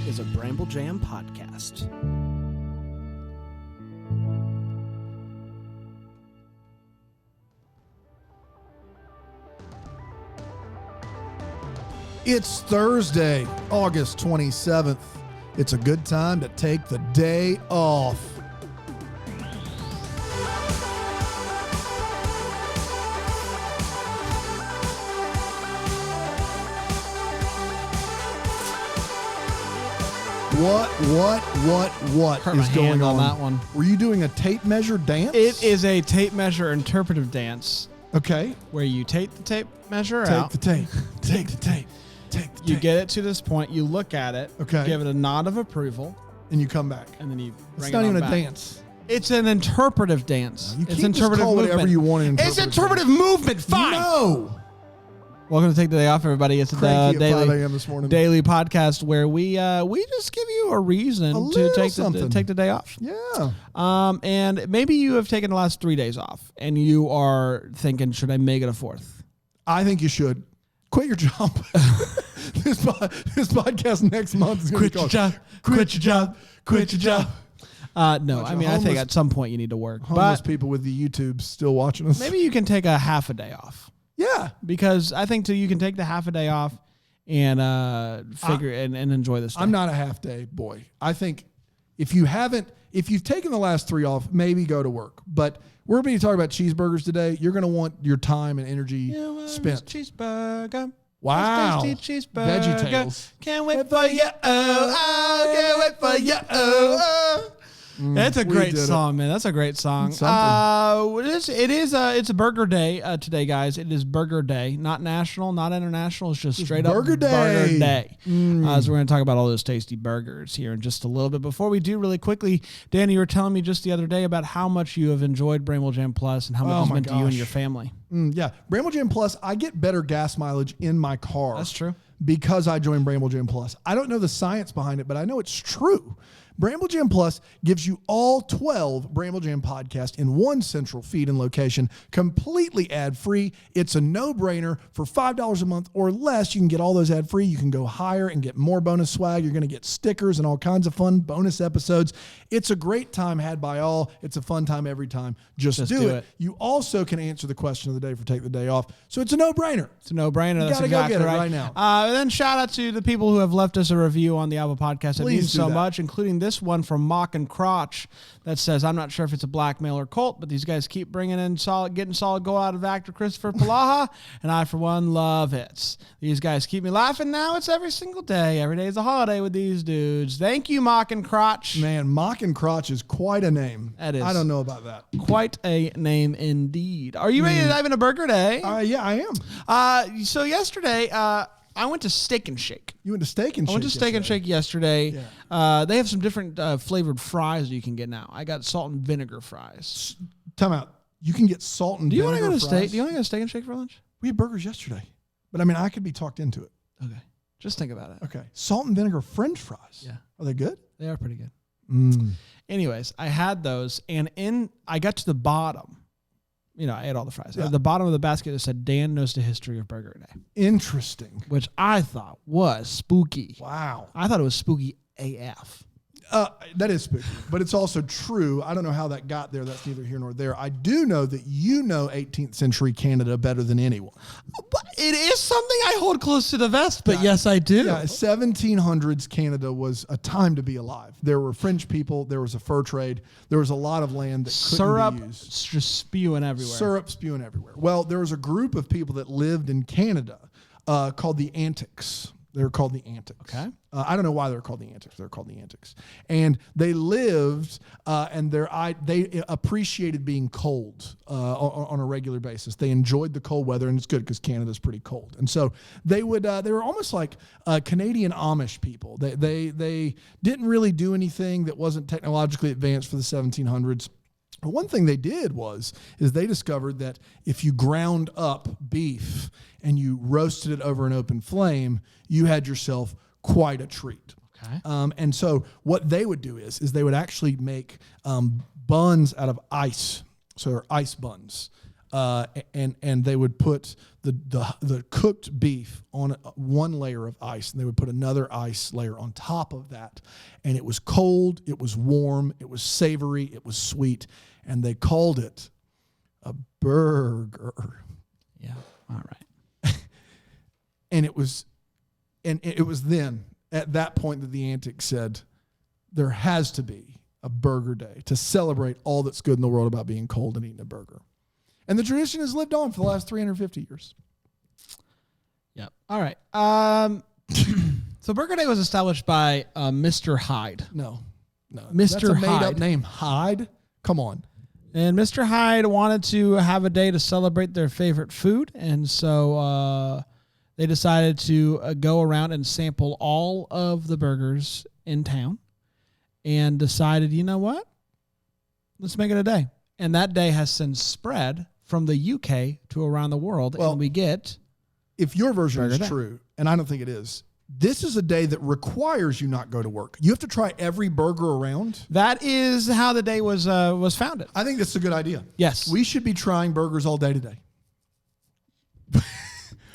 is a Bramble Jam podcast. It's Thursday, August 27th. It's a good time to take the day off. What Hurt is my going hand on? that one. Were you doing a tape measure dance? It is a tape measure interpretive dance Okay. where you take the tape measure Take out. the tape. Take the tape. Take the tape. You get it to this point, you look at it, Okay. give it a nod of approval, and you come back. and then you bring It's it not on even back. a dance. It's an interpretive dance. You It's can't just interpretive call movement. whatever you want an It's interpretive interpretive movement. Fine. No. Welcome to Take the Day Off, everybody. It's Cranky the at 5 daily a.m. this morning. podcast where we just give you a reason A to little take something. take the day off. Yeah. And maybe you have taken the last 3 days off, and you are thinking, should I make it a fourth? I think you should. Quit your job. this podcast next month is going to be called Quit your job. Quit your job. No, Bunch I of mean, I think homeless- at some point you need to work. Homeless But people with the YouTube still watching us. maybe you can take a half a day off, Yeah. because I think you can take the half a day off and figure and enjoy this day. I'm not a half day boy. I think if you've taken the last 3 off, maybe go to work. But we're going to be talking about cheeseburgers today. You're going to want your time and energy spent. Cheeseburger. Wow. Tasty cheeseburger. VeggieTales. Can't wait for you. Can't wait for you. That's a we great did it. song, man. That's a great song. It's something. It's a burger day today, guys. It is burger day, not national, not international. It's just straight up burger day. Burger day. So we're going to talk about all those tasty burgers here in just a little bit. Before we do, really quickly, Danny, you were telling me just the other day about how much you have enjoyed Bramble Jam Plus and how much Oh it's my meant to you and gosh. your family. Yeah. Bramble Jam Plus, I get better gas mileage in my car. That's true. Because I joined Bramble Jam Plus. I don't know the science behind it, but I know it's true. Bramble Jam Plus gives you all 12 Bramble Jam podcasts in one central feed and location, completely ad-free. It's a no-brainer. For $5 a month or less, you can get all those ad-free. You can go higher and get more bonus swag. You're going to get stickers and all kinds of fun bonus episodes. It's a great time had by all. It's a fun time every time. Just do it. You also can answer the question of the day for Take the Day Off. So it's a no-brainer. It's a no-brainer. That's gotta go exactly get it right. right now. And then shout out to the people who have left us a review on the Apple Podcast. It Please means do so that. much, including this one from Mock and Crotch that says, I'm not sure if it's a blackmail or cult, but these guys keep bringing in getting solid goal out of actor Christopher Palaha, and I, for one, love it. These guys keep me laughing now. It's every single day. Every day is a holiday with these dudes. Thank you, Mock and Crotch. Man, Mock and Crotch is quite a name. That is. I don't know about that. Quite a name indeed. Are you ready to dive into Burger Day? Yeah, I am. So yesterday, I went to Steak and Shake. You went to Steak and Shake. I went to Steak and yesterday. Shake yesterday. Yeah. They have some different flavored fries that you can get now. I got salt and vinegar fries. Time out. You can get salt and Do you want to vinegar go to fries. Steak? Do you want to go to Steak and Shake for lunch? We had burgers yesterday. But I mean, I could be talked into it. Okay, just think about it. Okay. Salt and vinegar French fries. Yeah, Are they good? they are pretty good. Mm. Anyways, I had those, and I got to the bottom. You know, I ate all the fries. Yeah. At the bottom of the basket, it said, Dan knows the history of Burger Day, Interesting. which I thought was spooky. Wow. I thought it was spooky AF. That is spooky, but it's also true. I don't know how that got there. That's neither here nor there. I do know that you know 18th century Canada better than anyone. But it is something I hold close to the vest, but yes, I do. Yeah, 1700s Canada was a time to be alive. There were French people. There was a fur trade. There was a lot of land that couldn't Syrup be used. just spewing everywhere. Syrup spewing everywhere. Well, there was a group of people that lived in Canada called the Antics. They were called the Antics. Okay. I don't know why they're called the Antics. They're called the Antics. And they lived and they appreciated being cold on a regular basis. They enjoyed the cold weather, and it's good because Canada's pretty cold. And so they were almost like Canadian Amish people. They didn't really do anything that wasn't technologically advanced for the 1700s. But one thing they did is they discovered that if you ground up beef and you roasted it over an open flame, you had yourself quite a treat. Okay. And so what they would do is they would actually make buns out of ice. So they're ice buns. and they would put the cooked beef on one layer of ice, and they would put another ice layer on top of that. And it was cold, it was warm, it was savory, it was sweet, and they called it a burger. Yeah. All right. And it was then at that point that the Antics said there has to be a burger day to celebrate all that's good in the world about being cold and eating a burger. And the tradition has lived on for the last 350 years. Yep. All right. So Burger Day was established by Mr. Hyde. No. Mr. That's a made-up Hyde. name. Hyde? Come on. And Mr. Hyde wanted to have a day to celebrate their favorite food. And so they decided to go around and sample all of the burgers in town and decided, you know what? Let's make it a day. And that day has since spread from the UK to around the world. Well, and we get... If your version Burger is Day. true, and I don't think it is, this is a day that requires you not go to work. You have to try every burger around. That is how the day was founded. I think that's a good idea. Yes. We should be trying burgers all day today.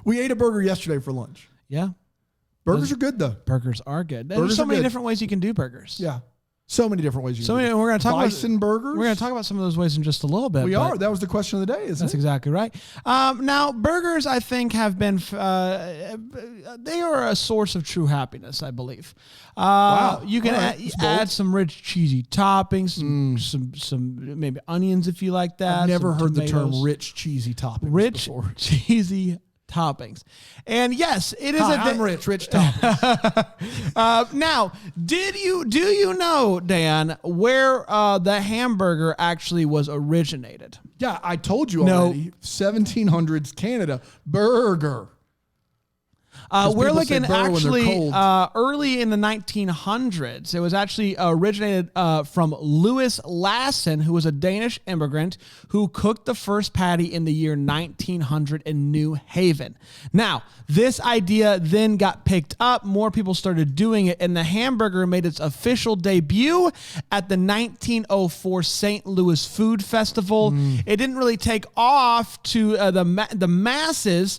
We ate a burger yesterday for lunch. Yeah. Burgers are good, though. Burgers are good. There's Burgers so are many good. different ways you can do burgers. Yeah. So many different ways you So can do it. we're going to talk Bison about burgers. We're going to talk about some of those ways in just a little bit. We but are. That was the question of the day, isn't That's it? exactly right. Now, burgers, I think, have been they are a source of true happiness, I believe. Wow. You can All right. It's bold. add some rich, cheesy toppings, some maybe onions if you like that. I've never some heard the term tomatoes. rich, cheesy toppings Rich, before. cheesy toppings. And yes, it is Hi, a I'm rich toppings. now, do you know, Dan, where the hamburger actually was originated? Yeah, I told you No. already. 1700s Canada burger. We're people say looking burr when they're actually cold. early in the 1900s. It was actually originated from Louis Lassen, who was a Danish immigrant who cooked the first patty in the year 1900 in New Haven. Now, this idea then got picked up. More people started doing it, and the hamburger made its official debut at the 1904 St. Louis Food Festival. It didn't really take off to the masses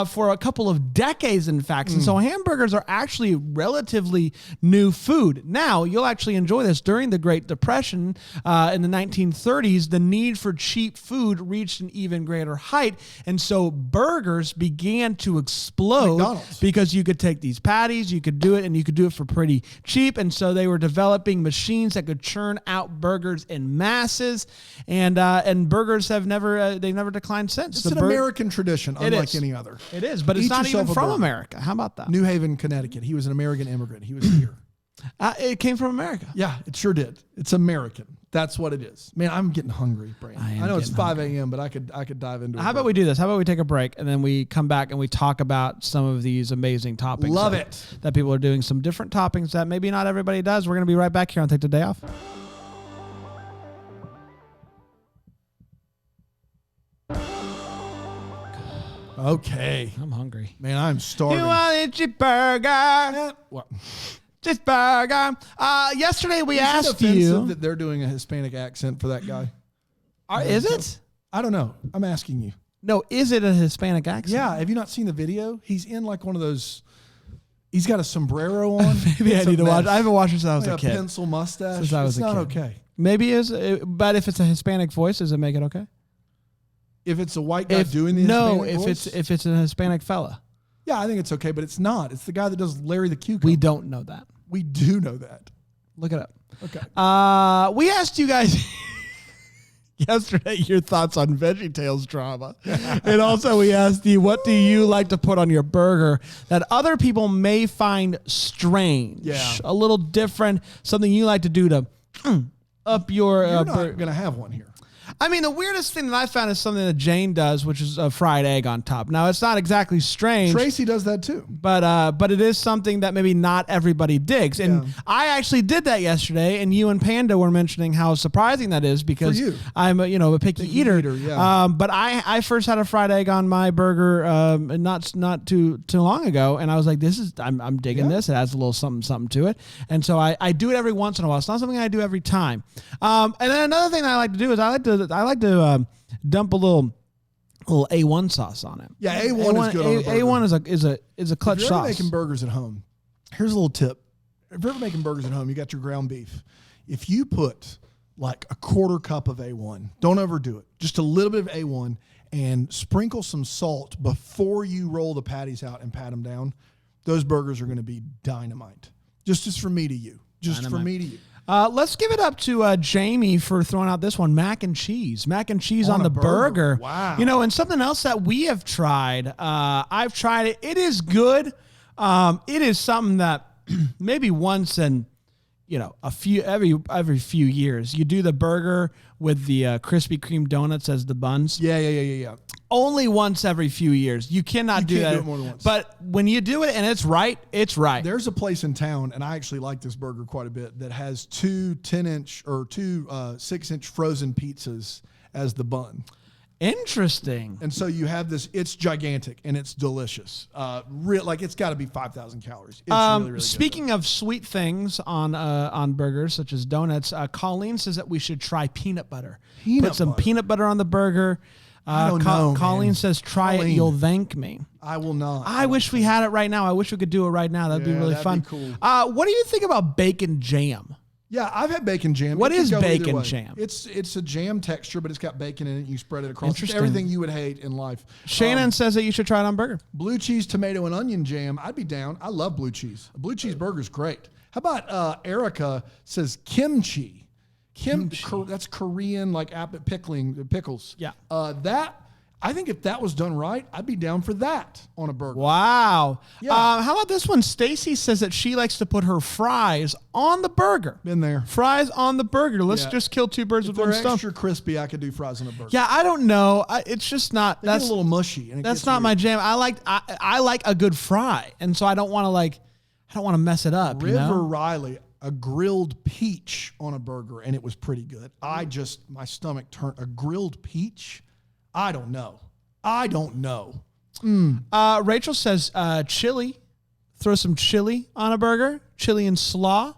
for a couple of decades, in fact. And so hamburgers are actually relatively new food. Now, you'll actually enjoy this. During the Great Depression in the 1930s, the need for cheap food reached an even greater height. And so burgers began to explode McDonald's. because you could take these patties, you could do it, and you could do it for pretty cheap. And so they were developing machines that could churn out burgers in masses. And burgers have never declined since. It's an American tradition, unlike is. any other. It is, but it's Eat not yourself even a from burger. America. How about that? New Haven, Connecticut. He was an American immigrant. He was here. It came from America. Yeah, it sure did. It's American. That's what it is. Man, I'm getting hungry, Brandon. I I know it's getting 5 a.m., but I could dive into it. How about we do this? How about we take a break and then we come back and we talk about some of these amazing toppings? Love that, it. That people are doing some different toppings that maybe not everybody does. We're going to be right back here on Take the Day Off. Okay. I'm hungry. Man, I'm starving. You want a cheap burger? What? Just burger. Yesterday we Is it asked offensive you. that they're doing a Hispanic accent for that guy? Is it? I don't know. I'm asking you. No, is it a Hispanic accent? Yeah. Have you not seen the video? He's in like one of those. He's got a sombrero on. Maybe I It's a need to watch. mess. I haven't watched it since I was Like a kid. pencil mustache. Since I was it's a not kid. okay. Maybe but if it's a Hispanic voice, does it make it okay? If it's a white guy doing the Hispanic voice, if it's a Hispanic fella, yeah, I think it's okay, but it's not. It's the guy that does Larry the Cucumber. we don't know that. We do know that. Look it up. Okay. We asked you guys yesterday your thoughts on VeggieTales drama. And also we asked you, what do you like to put on your burger that other people may find strange? Yeah. A little different, something you like to do to up your You're burger. not going to have one here. I mean, the weirdest thing that I found is something that Jane does, which is a fried egg on top. Now, it's not exactly strange. Tracy does that too. But it is something that maybe not everybody digs. And Yeah. I actually did that yesterday, and you and Panda were mentioning how surprising that is because For you. I'm a picky eater. yeah. But I first had a fried egg on my burger not too long ago, and I was like, I'm digging this. It adds a little something to it. And so I do it every once in a while. It's not something I do every time. And then another thing that I like to do is I like to dump a little A little A1 sauce on it. Yeah, A1 is good on a burger. A1 is a clutch If you're sauce. ever making burgers at home, here's a little tip. If you're ever making burgers at home, you got your ground beef. If you put like a quarter cup of A1, don't overdo it. Just a little bit of A1 and sprinkle some salt before you roll the patties out and pat them down. Those burgers are going to be dynamite. Just from me to you. From me to you. Let's give it up to Jamie for throwing out this one, mac and cheese. Mac and cheese on the burger. Wow. You know, and something else that we have tried, I've tried it. It is good. It is something that maybe once in, every few years, you do the burger with the Krispy Kreme donuts as the buns. Yeah. Only once every few years. You cannot do can't that. do it more than once. But when you do it and it's right, it's right. There's a place in town, and I actually like this burger quite a bit, that has two 10-inch or two 6-inch frozen pizzas as the bun. Interesting. And so you have this, it's gigantic and it's delicious. It's got to be 5,000 calories. It's really good. Speaking of sweet things on burgers, such as donuts, Colleen says that we should try peanut butter. Put some peanut butter on the burger. I don't know, Colleen man. says, try it, you'll thank me. I will not. I wish we had it right now. I wish we could do it right now. That'd be really fun. Be cool. What do you think about bacon jam? Yeah, I've had bacon jam. What is can go either bacon way. jam? It's a jam texture, but it's got bacon in it. You spread it across. It's Interesting. everything you would hate in life. Shannon says that you should try it on burger. Blue cheese, tomato, and onion jam. I'd be down. I love blue cheese. A blue cheese burger is great. How about Erica says kimchi? That's Korean, like pickles. Yeah. I think if that was done right, I'd be down for that on a burger. Wow. Yeah. How about this one? Stacy says that she likes to put her fries on the burger. Been there. Fries on the burger. Let's Yeah. just kill two birds with If one they're stone. extra crispy, I could do fries on a burger. Yeah, I don't know. It's just not. They get a little mushy. And that's not my jam. I like a good fry, and so I don't want to mess it up. River Riley, a grilled peach on a burger, and it was pretty good. My stomach turned. A grilled peach? I don't know. Rachel says chili. Throw some chili on a burger. Chili and slaw.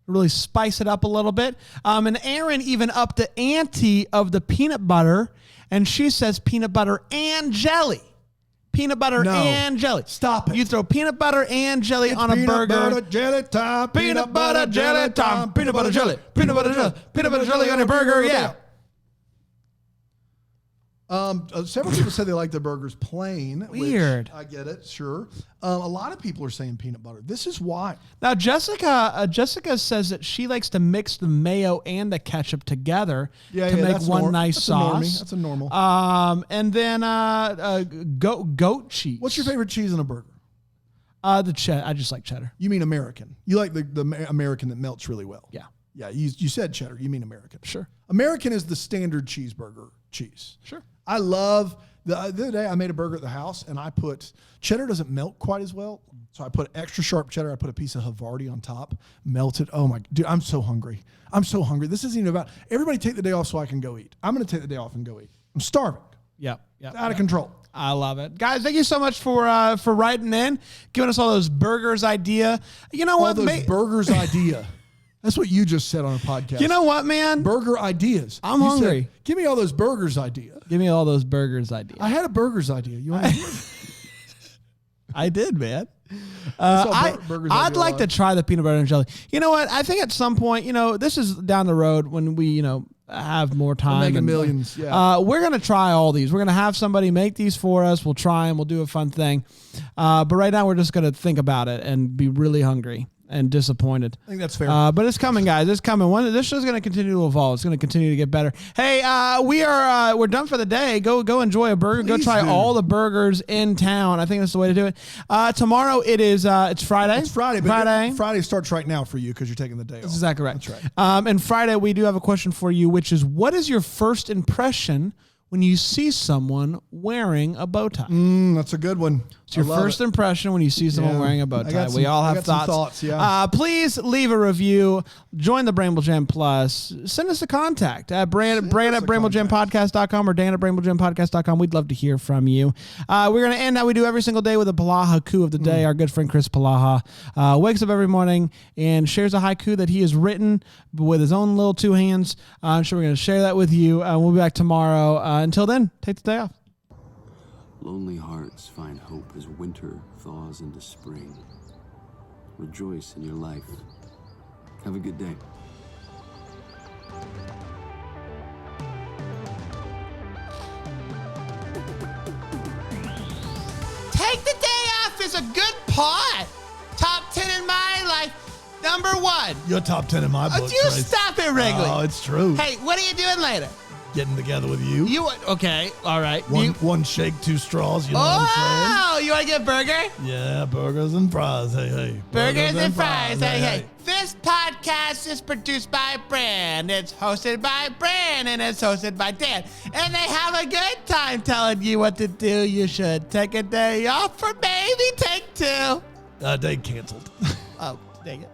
Really spice it up a little bit. And Erin even upped the ante of the peanut butter, and she says peanut butter and jelly. Peanut butter and jelly. Stop it. You throw peanut butter and jelly on a burger. Peanut butter jelly time. Peanut butter jelly time. Peanut butter jelly. Peanut butter jelly. Peanut butter jelly on your burger. Yeah. Several people say they like their burgers plain. Weird. Which I get it, sure. A lot of people are saying peanut butter. This is why. Now, Jessica says that she likes to mix the mayo and the ketchup together to make one nice sauce. That's a normal. And then goat cheese. What's your favorite cheese in a burger? The cheddar. I just like cheddar. You mean American? You like the American that melts really well? Yeah. Yeah. You said cheddar. You mean American? Sure. American is the standard cheeseburger cheese. Sure. I love the other day I made a burger at the house and I put cheddar doesn't melt quite as well. So I put extra sharp cheddar. I put a piece of Havarti on top, melted. Oh my, dude, I'm so hungry. This isn't even about everybody take the day off so I can go eat. I'm going to take the day off and go eat. I'm starving. Yep. It's out of control. I love it. Guys, thank you so much for writing in, giving us all those burgers idea. You know what? All those burgers idea. That's what you just said on a podcast. You know what, man? Burger ideas. I'm hungry. Said, give me all those burgers idea. Give me all those burgers idea. I had a burgers idea. You want to I did, man. I'd like to try the peanut butter and jelly. You know what? I think at some point, this is down the road when we, have more time. We're making millions. Yeah. We're going to try all these. We're going to have somebody make these for us. We'll try and we'll do a fun thing. But right now we're just going to think about it and be really hungry and disappointed. I think that's fair. But it's coming, guys. It's coming. This show's going to continue to evolve. It's going to continue to get better. Hey, we're done for the day. Go enjoy a burger. Go try all the burgers in town. I think that's the way to do it. Tomorrow it's Friday. It's Friday. But Friday starts right now for you because you're taking the day off. That's exactly right. That's right. And Friday we do have a question for you, which is, what is your first impression when you see someone wearing a bow tie? That's a good one. It's your first impression when you see someone wearing a bow tie. We all have thoughts. Yeah. Please leave a review. Join the Bramble Jam Plus. Send us a contact at Brand at BrandAtBrambleJamPodcast.com or Dan at BrambleJamPodcast.com. We'd love to hear from you. We're going to end how we do every single day with a Palaha haiku of the day. Our good friend Chris Palaha wakes up every morning and shares a haiku that he has written with his own little two hands. I'm sure we're going to share that with you. We'll be back tomorrow. Until then, take the day off. Lonely hearts find hope as winter thaws into spring. Rejoice in your life. Have a good day. Take the day off is a good part. Top 10 in my life. Number 1. You're top 10 in my book. You Trace. stop it, Wrigley. Oh, it's true. Hey, what are you doing later? Getting together with you. Okay, all right. One shake, 2 straws. You know what I'm You want to get a burger? saying? Yeah, burgers and fries. Hey. Burgers and fries. Hey. This podcast is produced by Brand. It's hosted by Brand, and it's hosted by Dan. And they have a good time telling you what to do. You should take a day off, or maybe take 2. Day canceled. Oh, dang it.